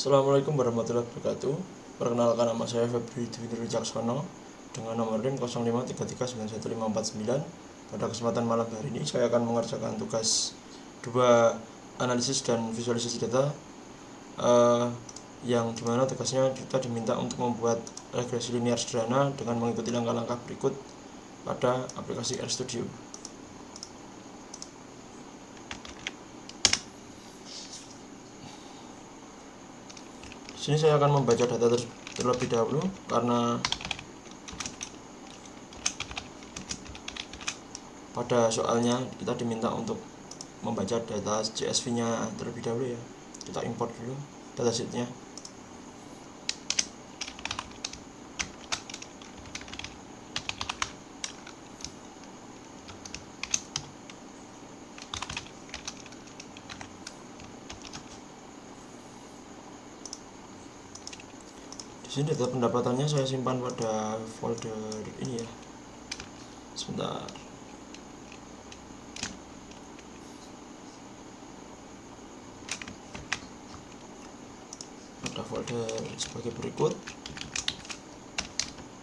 Assalamualaikum warahmatullahi wabarakatuh. Perkenalkan, nama saya Febri Dwi Wicaksono dengan nomor NIM 0533911549. Pada kesempatan malam hari ini saya akan mengerjakan tugas 2 analisis dan visualisasi data, yang dimana tugasnya kita diminta untuk membuat regresi linear sederhana dengan mengikuti langkah-langkah berikut pada aplikasi RStudio. Di sini saya akan membaca data terlebih dahulu karena pada soalnya kita diminta untuk membaca data CSV-nya terlebih dahulu ya. Kita import dulu datasheet-nya. Di sini data pendapatannya saya simpan pada folder ini ya. Sebentar. Pada folder sebagai berikut.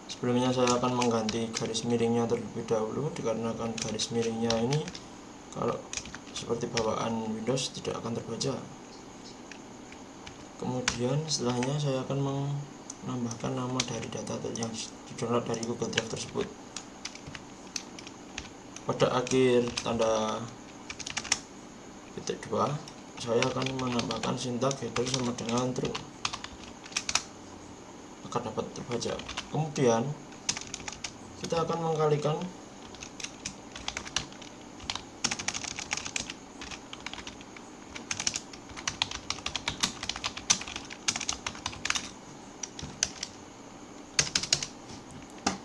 Sebelumnya saya akan mengganti garis miringnya terlebih dahulu, dikarenakan garis miringnya ini kalau seperti bawaan Windows tidak akan terbaca. Kemudian setelahnya saya akan menambahkan nama dari data yang di-download dari Google Drive tersebut. Pada akhir tanda titik 2 saya akan menambahkan sintak header sama dengan true agar dapat terbaca. Kemudian kita akan mengkalikan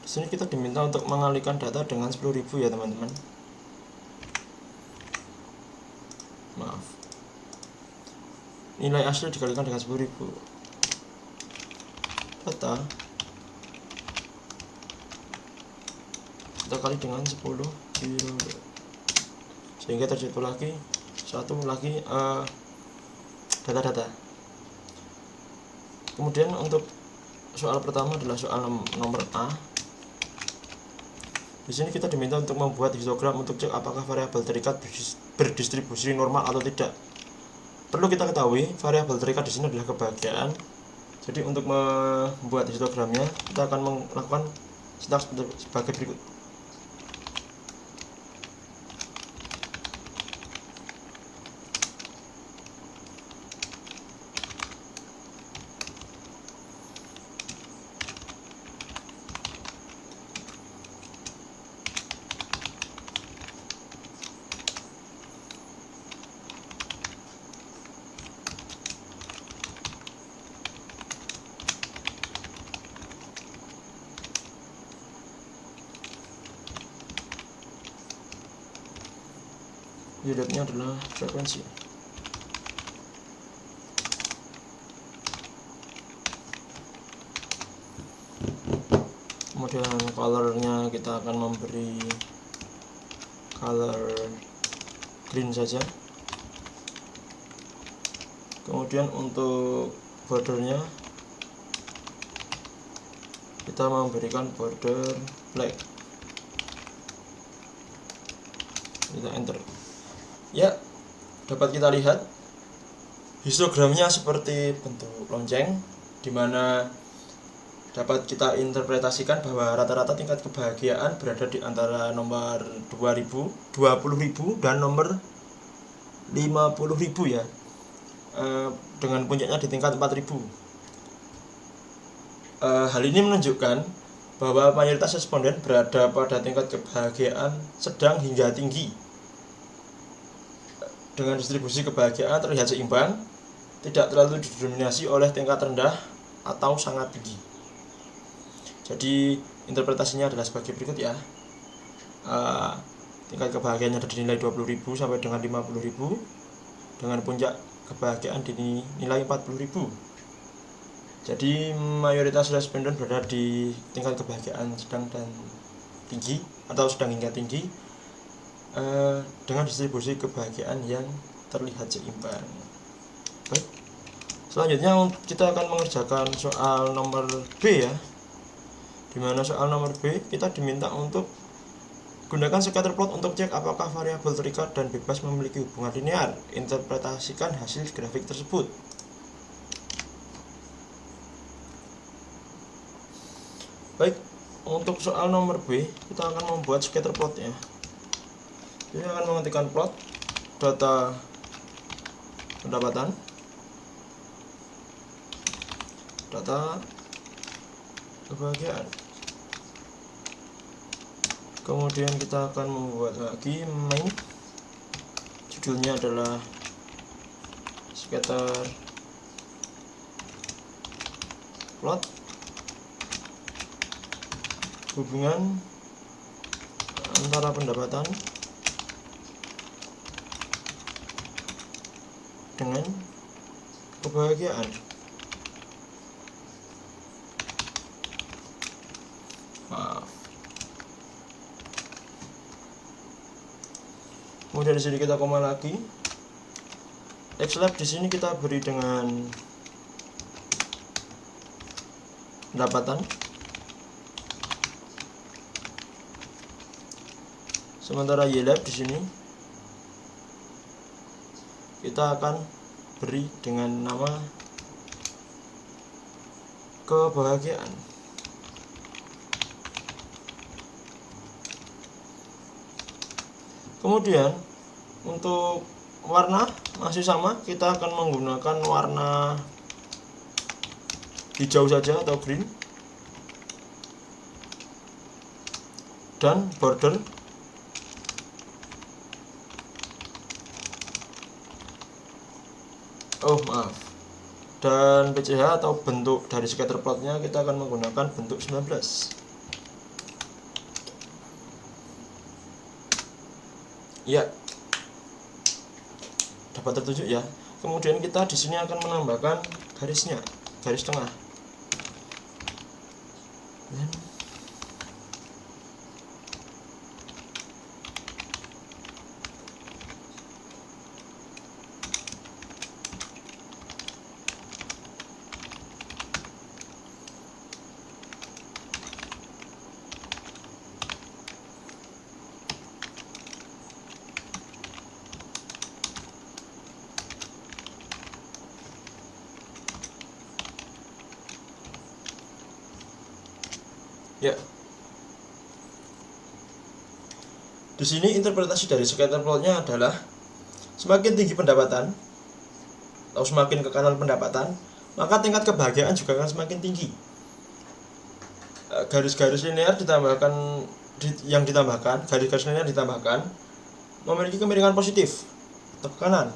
di sini kita diminta untuk mengalikan data dengan 10.000 ya teman-teman. Maaf. Nilai asli dikalikan dengan 10.000. Data kita kali dengan 10 kilo, sehingga terjadi lagi satu lagi data-data. Kemudian untuk soal pertama adalah soal nomor A. Di sini kita diminta untuk membuat histogram untuk cek apakah variabel terikat berdistribusi normal atau tidak. Perlu kita ketahui variabel terikat di sini adalah kebahagiaan. Jadi untuk membuat histogramnya kita akan melakukan sintaks sebagai berikut. Unitnya adalah frekuensi. Kemudian colornya kita akan memberi color green saja. Kemudian untuk bordernya kita memberikan border black. Kita enter. Ya, dapat kita lihat histogramnya seperti bentuk lonceng, dimana dapat kita interpretasikan bahwa rata-rata tingkat kebahagiaan berada di antara nomor 20.000, 20.000 dan nomor 50.000 ya, dengan puncaknya di tingkat 4.000. Hal ini menunjukkan bahwa mayoritas responden berada pada tingkat kebahagiaan sedang hingga tinggi, dengan distribusi kebahagiaan terlihat seimbang, tidak terlalu didominasi oleh tingkat rendah atau sangat tinggi. Jadi interpretasinya adalah sebagai berikut ya. Tingkat kebahagiaannya ada di nilai 20.000 sampai dengan 50.000, dengan puncak kebahagiaan di nilai 40.000. Jadi mayoritas responden berada di tingkat kebahagiaan sedang dan tinggi atau sedang hingga tinggi, dengan distribusi kebahagiaan yang terlihat seimbang. Baik, Selanjutnya kita akan mengerjakan soal nomor B ya. Dimana soal nomor B kita diminta untuk gunakan scatter plot untuk cek apakah variabel terikat dan bebas memiliki hubungan linear. Interpretasikan hasil grafik tersebut. Baik, untuk soal nomor B kita akan membuat scatter plot ya. Kita akan mengetikkan plot data pendapatan, data kebahagiaan. Kemudian kita akan membuat lagi main, judulnya adalah scatter plot hubungan antara pendapatan dengan kebahagiaan. Maaf. Kemudian di sini kita koma lagi. Xlab di sini kita beri dengan pendapatan. Sementara Ylab di sini kita akan beri dengan nama kebahagiaan. Kemudian untuk warna masih sama, kita akan menggunakan warna hijau saja atau green, dan border dan PCH atau bentuk dari scatter plotnya kita akan menggunakan bentuk 19. Ya, dapat tertuju ya. Kemudian kita di sini akan menambahkan garisnya, garis tengah. Ya. Di sini interpretasi dari scatter plotnya adalah semakin tinggi pendapatan atau semakin ke kanan pendapatan, maka tingkat kebahagiaan juga akan semakin tinggi. Garis-garis linear ditambahkan garis-garis linear ditambahkan memiliki kemiringan positif atau ke kanan,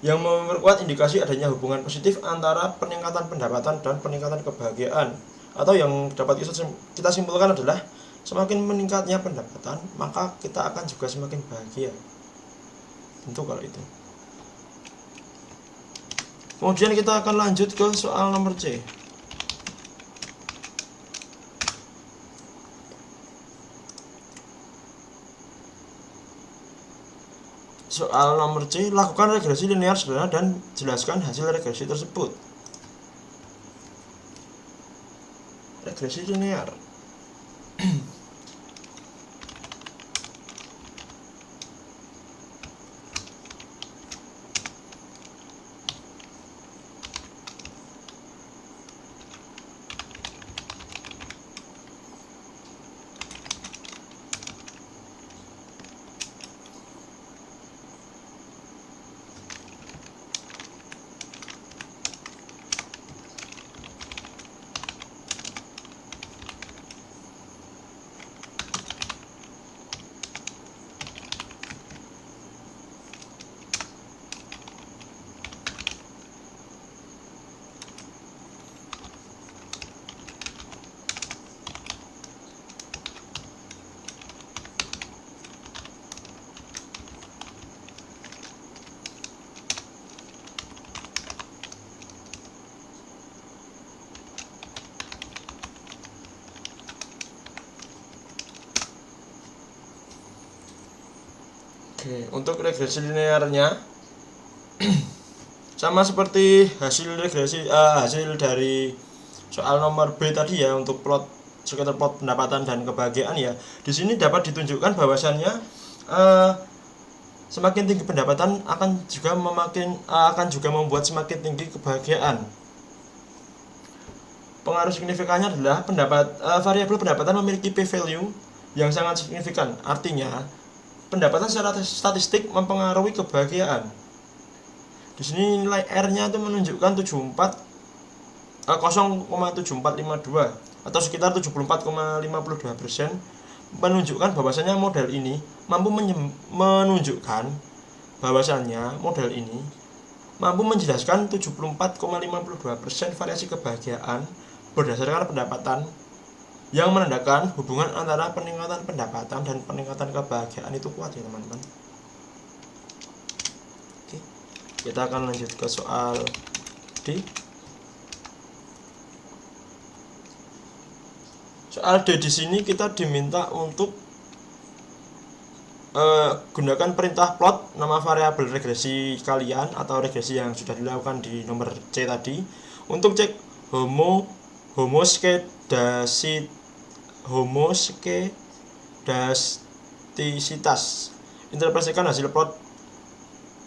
yang memperkuat indikasi adanya hubungan positif antara peningkatan pendapatan dan peningkatan kebahagiaan. Atau yang dapat kita simpulkan adalah semakin meningkatnya pendapatan, maka kita akan juga semakin bahagia. Tentu kalau itu. Kemudian kita akan lanjut ke soal nomor C. Soal nomor C, lakukan regresi linear sederhana dan jelaskan hasil regresi tersebut. Regresi linear. Oke, untuk regresi linearnya Sama seperti hasil regresi hasil dari soal nomor B tadi ya, untuk plot sekitar plot pendapatan dan kebahagiaan ya. Di sini dapat ditunjukkan bahwasannya semakin tinggi pendapatan akan juga membuat semakin tinggi kebahagiaan. Pengaruh signifikannya adalah variabel pendapatan memiliki p-value yang sangat signifikan. Artinya, pendapatan secara statistik mempengaruhi kebahagiaan. Di sini nilai R-nya itu menunjukkan 0,7452 atau sekitar 74,52%, menunjukkan bahwasannya model ini mampu menjelaskan 74,52% variasi kebahagiaan berdasarkan pendapatan, yang menandakan hubungan antara peningkatan pendapatan dan peningkatan kebahagiaan itu kuat ya teman-teman. Oke, kita akan lanjut ke soal D. Soal D di sini kita diminta untuk gunakan perintah plot nama variabel regresi kalian atau regresi yang sudah dilakukan di nomor C tadi untuk cek homoskedastisitas. Interpretasikan hasil plot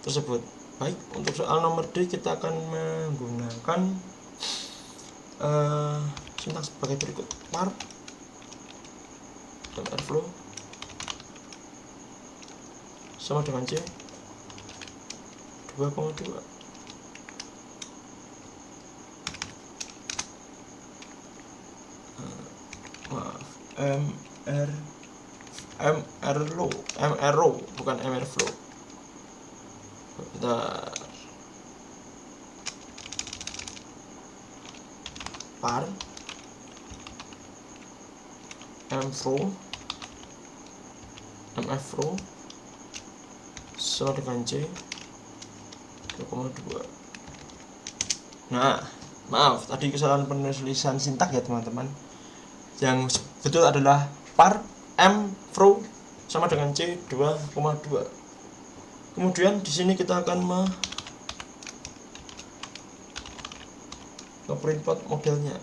tersebut. Baik, untuk soal nomor D kita akan menggunakan sintaks sebagai berikut: par dan airflow sama dengan C 2,2. MR bukan MR flow. Bentar. Par MF flow sama dengan C 2,2. Nah, maaf tadi kesalahan penulisan sintak ya teman-teman. Yang betul adalah par M flow sama dengan C 2,2. Kemudian di sini kita akan nge-print plot modelnya.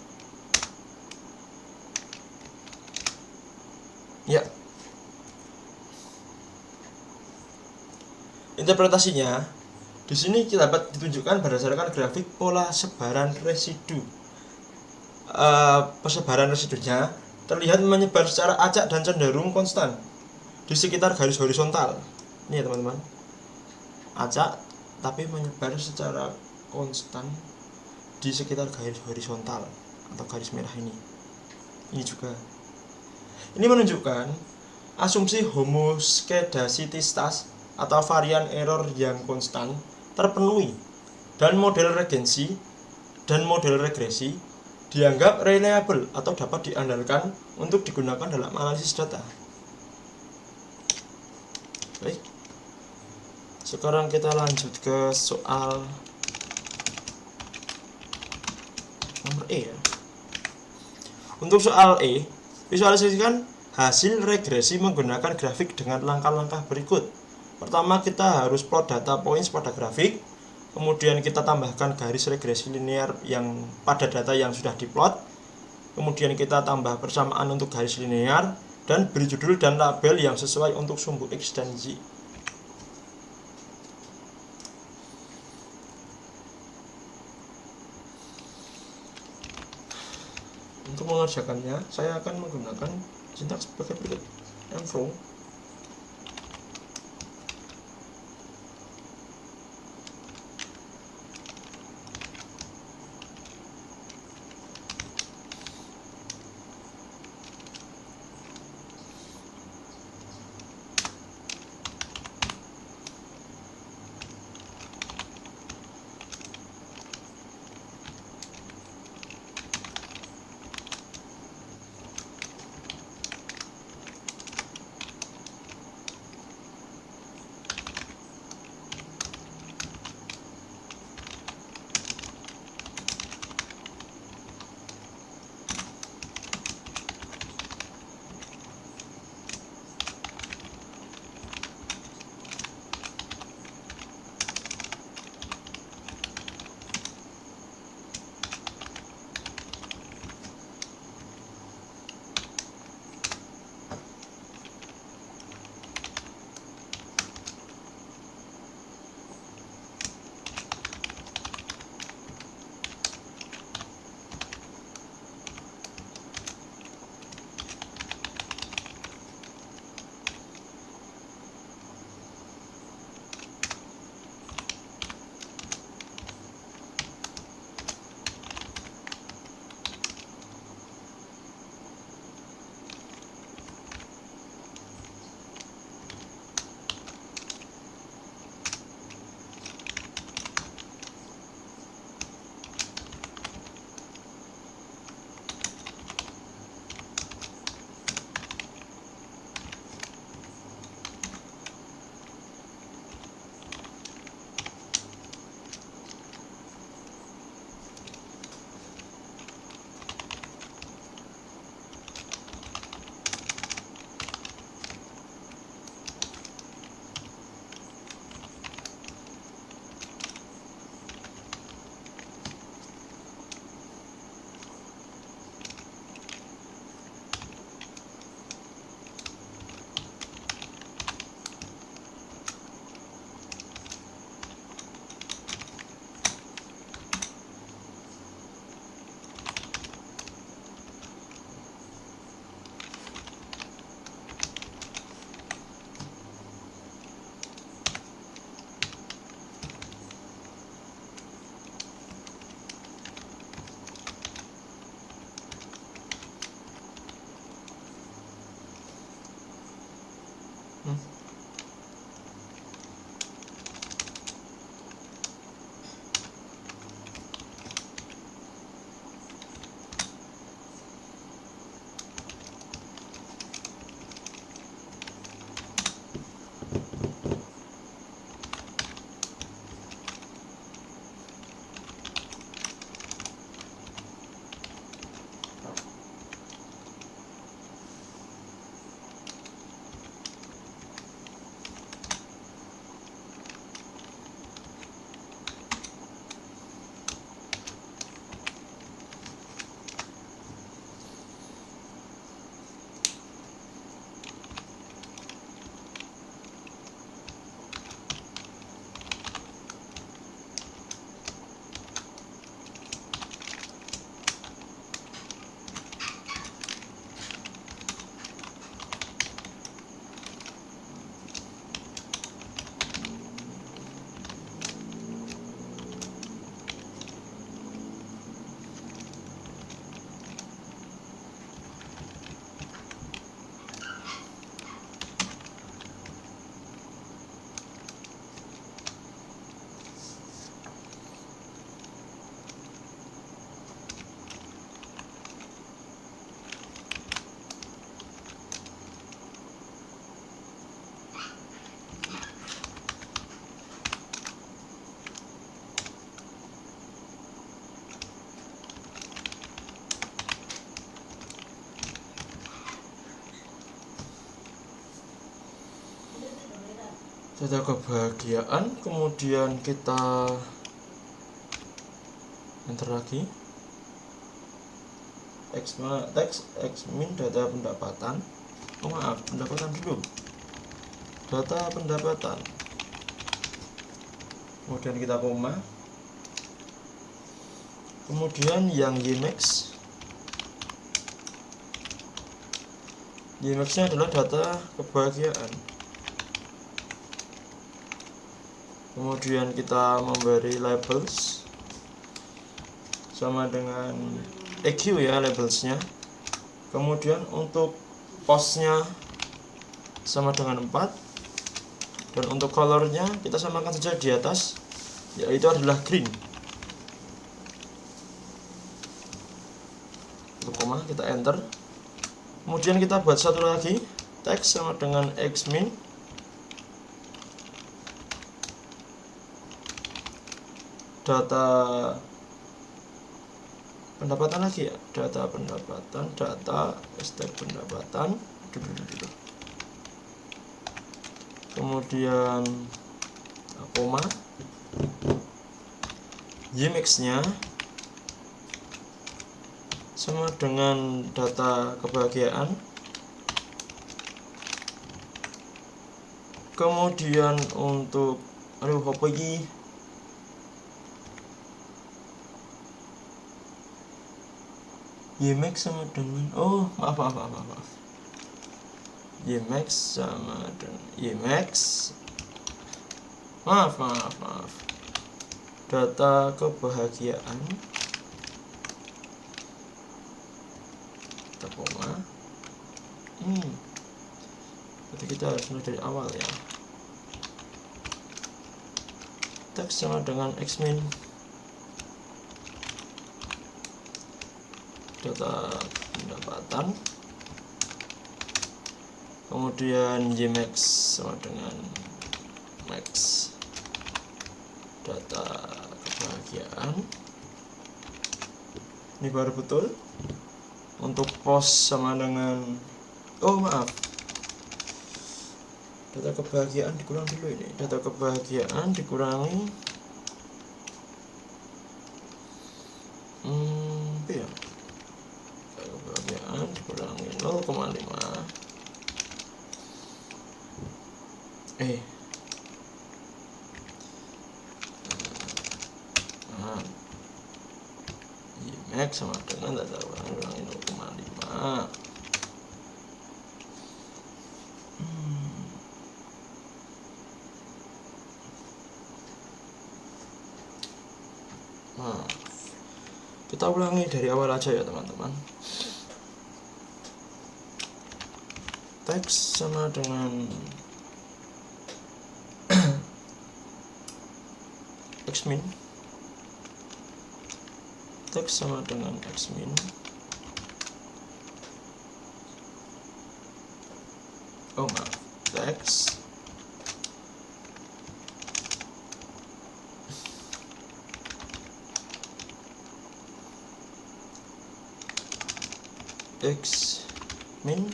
Ya. Interpretasinya di sini dapat ditunjukkan berdasarkan grafik pola sebaran residu. Persebaran residunya terlihat menyebar secara acak dan cenderung konstan di sekitar garis horizontal. Ini ya teman-teman, acak tapi menyebar secara konstan di sekitar garis horizontal atau garis merah ini. Ini juga. Ini menunjukkan asumsi homoskedastisitas atau varian error yang konstan terpenuhi, dan model regresi dianggap reliable atau dapat diandalkan untuk digunakan dalam analisis data. Baik, sekarang kita lanjut ke soal nomor E ya. Untuk soal E, visualisasikan hasil regresi menggunakan grafik dengan langkah-langkah berikut. Pertama, kita harus plot data points pada grafik. Kemudian kita tambahkan garis regresi linear yang pada data yang sudah diplot. Kemudian kita tambah persamaan untuk garis linear dan beri judul dan label yang sesuai untuk sumbu X dan Y. Untuk mengerjakannya, saya akan menggunakan sintaks sebagai berikut: mflow data kebahagiaan, kemudian kita enter lagi teks min data pendapatan, pendapatan dulu, data pendapatan, kemudian kita koma, kemudian yang YMAX nya adalah data kebahagiaan, kemudian kita memberi labels sama dengan EQ ya, labelsnya. Kemudian untuk postnya sama dengan 4, dan untuk colornya kita samakan saja di atas, yaitu adalah green. Untuk koma kita enter, kemudian kita buat satu lagi, teks sama dengan xmin data pendapatan lagi ya, data pendapatan, data hashtag pendapatan, kemudian koma, YMAX nya sama dengan data kebahagiaan, kemudian untuk apa ini, YMAX sama dengan maaf YMAX sama dengan YMAX maaf data kebahagiaan, kita koma, berarti kita harus mulai dari awal ya, teks sama dengan xmin data pendapatan, kemudian YMAX sama dengan max data kebahagiaan. Ini baru betul. Untuk post sama dengan data kebahagiaan dikurang dulu, ini data kebahagiaan dikurangi ya, data kebahagiaan dikurangi 0,5 YMAX sama dengan data kurangi 0,5. Kita ulangi dari awal aja ya teman-teman. Teks sama dengan xmin, teks sama dengan xmin, teks xmin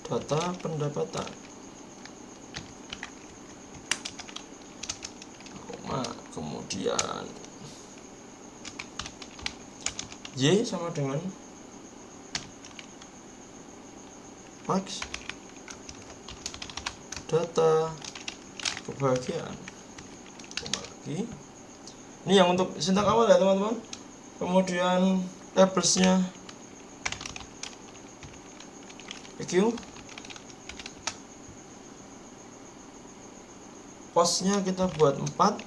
data pendapatan, kemudian Y sama dengan max data kebahagiaan. Lagi ini yang untuk sintak awal ya teman-teman. Kemudian labelsnya EQ, postnya kita buat 4,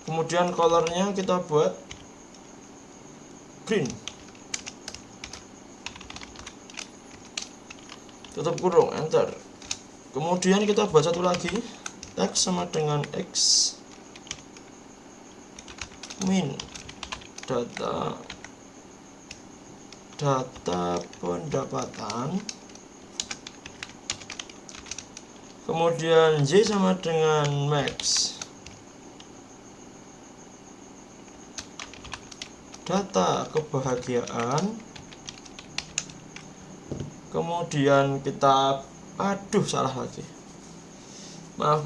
kemudian colornya kita buat green, tutup kurung, enter. Kemudian kita buat satu lagi, teks sama dengan xmin data pendapatan, kemudian Y sama dengan max data kebahagiaan, kemudian kita salah lagi, maaf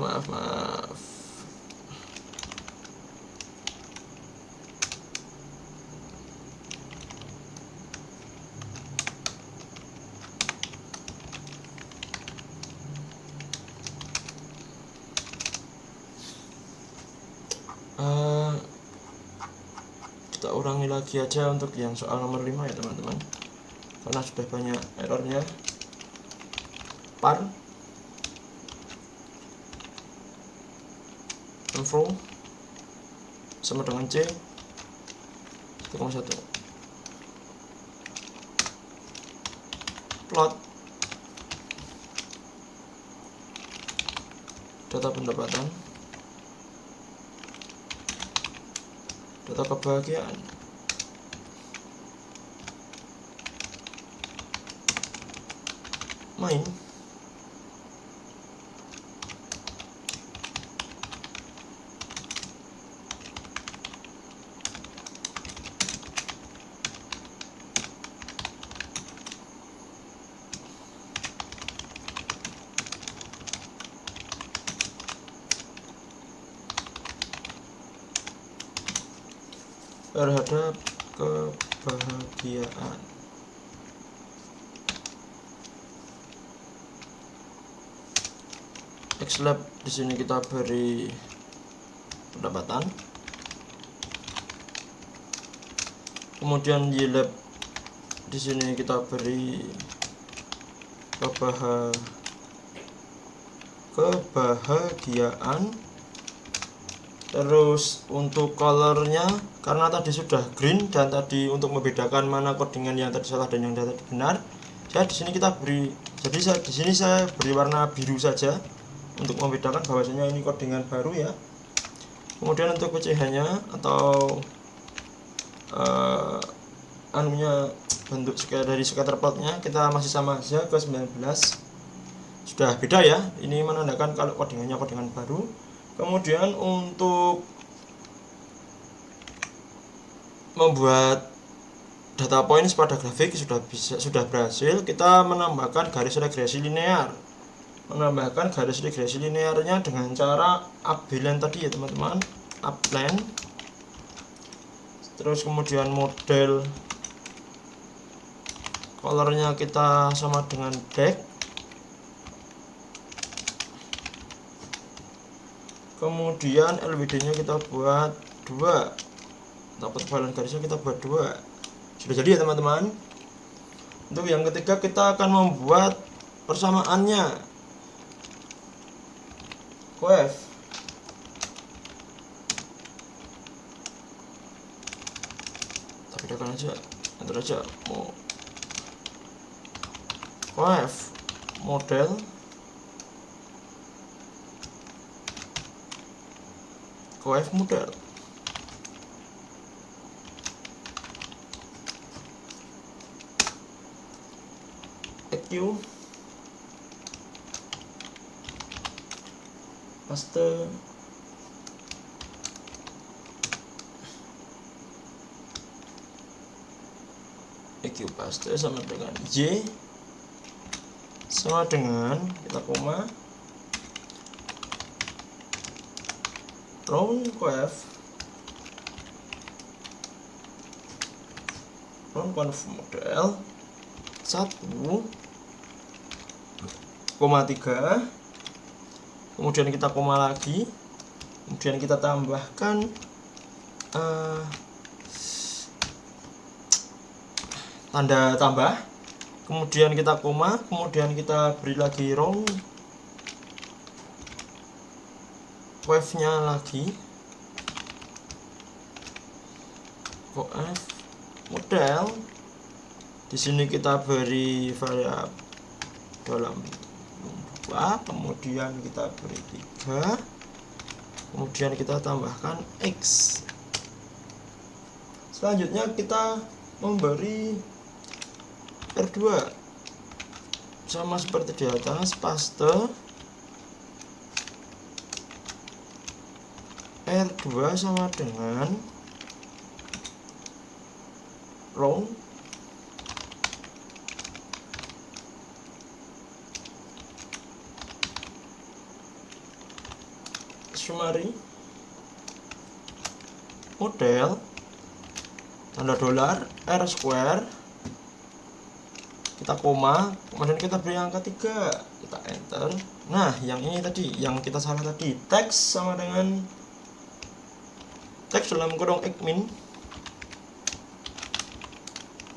kita ulangi lagi aja untuk yang soal nomor 5 ya teman-teman, karena sudah banyak errornya. Par info sama dengan C 1,1. Plot data pendapatan, data kebahagiaan, main terhadap kebahagiaan. Xlab di sini kita beri pendapatan, kemudian Ylab di sini kita beri kebahagiaan. Terus untuk colornya, karena tadi sudah green dan tadi untuk membedakan mana codingan yang tadi salah dan yang tadi benar, saya di sini saya beri warna biru saja untuk membedakan bahwasanya ini codingan baru ya. Kemudian untuk PCH-nya atau bentuk dari scatter plotnya kita masih sama saja ke 19. Sudah beda ya, ini menandakan kalau codingannya codingan baru. Kemudian untuk membuat data points pada grafik sudah berhasil. Kita menambahkan garis regresi linear. Menambahkan garis regresi linearnya dengan cara upline tadi ya teman-teman, upline. Terus kemudian model colornya kita sama dengan black. Kemudian LWD nya kita buat 2, dapat ketebalan garisnya kita buat 2. Sudah jadi ya teman-teman. Untuk yang ketiga kita akan membuat persamaannya. Wave tapi bedakan aja, enter aja wave model wave model. EQ paste EQ paste sama dengan Y sama dengan kita koma round conv model 1,3, kemudian kita koma lagi, kemudian kita tambahkan tanda tambah, kemudian kita koma, kemudian kita beri lagi round wave nya lagi, wave model. Di sini kita beri variabel dalam 2, kemudian kita beri 3, kemudian kita tambahkan X. Selanjutnya kita memberi R2 sama seperti di atas, paste R2 sama dengan round, summary, model, tanda dolar, R square, kita koma, kemudian kita beri angka 3, kita enter. Nah, yang ini tadi, yang kita salah tadi, teks sama dengan teks dalam kurung admin,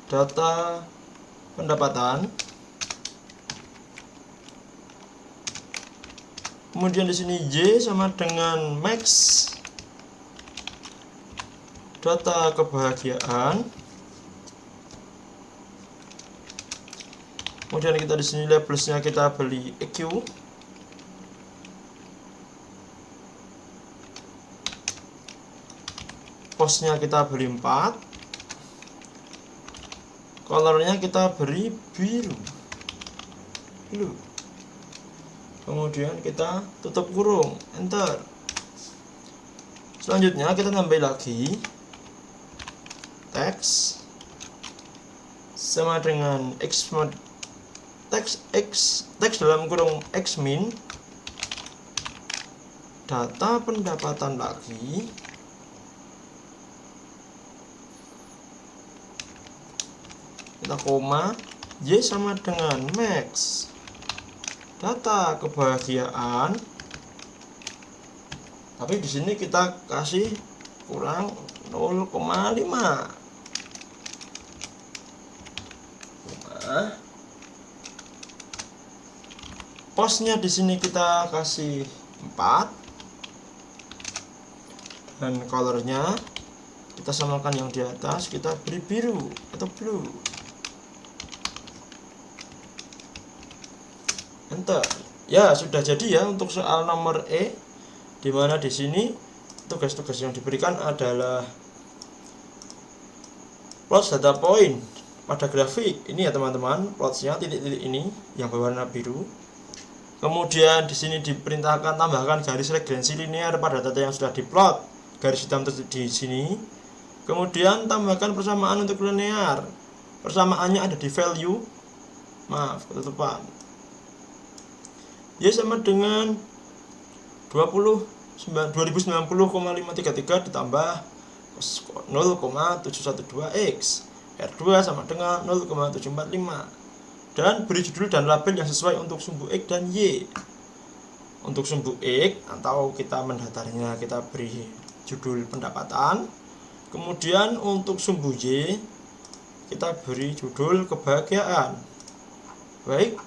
data pendapatan. Kemudian di sini Y sama dengan max, data kebahagiaan. Kemudian kita di sini labelsnya kita beli EQ. Postnya kita beli 4. Colornya kita beri biru. Kemudian kita tutup kurung, enter. Selanjutnya kita tambah lagi teks sama dengan teks dalam kurung xmin, data pendapatan lagi, kita koma, Y sama dengan max, data kebahagiaan. Tapi di sini kita kasih kurang 0,5. Postnya di sini kita kasih 4. Dan colornya kita samakan yang di atas, kita beri biru atau blue. Enter. Ya, sudah jadi ya untuk soal nomor E, dimana di sini tugas-tugas yang diberikan adalah plot data point pada grafik. Ini ya teman-teman, plotnya titik-titik ini yang berwarna biru. Kemudian di sini diperintahkan tambahkan garis regrensi linear pada data yang sudah diplot, garis hitam di sini. Kemudian tambahkan persamaan untuk linear. Persamaannya ada di value. Maaf, ketutupan. Y sama dengan 2090,533 ditambah 0,712x. R2 sama dengan 0,745. Dan beri judul dan label yang sesuai untuk sumbu X dan Y. Untuk sumbu X atau kita mendatarnya kita beri judul pendapatan. Kemudian untuk sumbu Y kita beri judul kebahagiaan. Baik,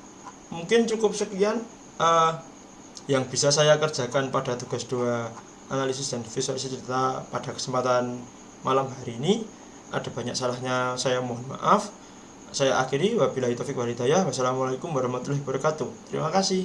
mungkin cukup sekian yang bisa saya kerjakan pada tugas 2 analisis dan visualisasi data pada kesempatan malam hari ini. Ada banyak salahnya, saya mohon maaf. Saya akhiri, wabillahi taufiq wal hidayah. Wassalamualaikum warahmatullahi wabarakatuh. Terima kasih.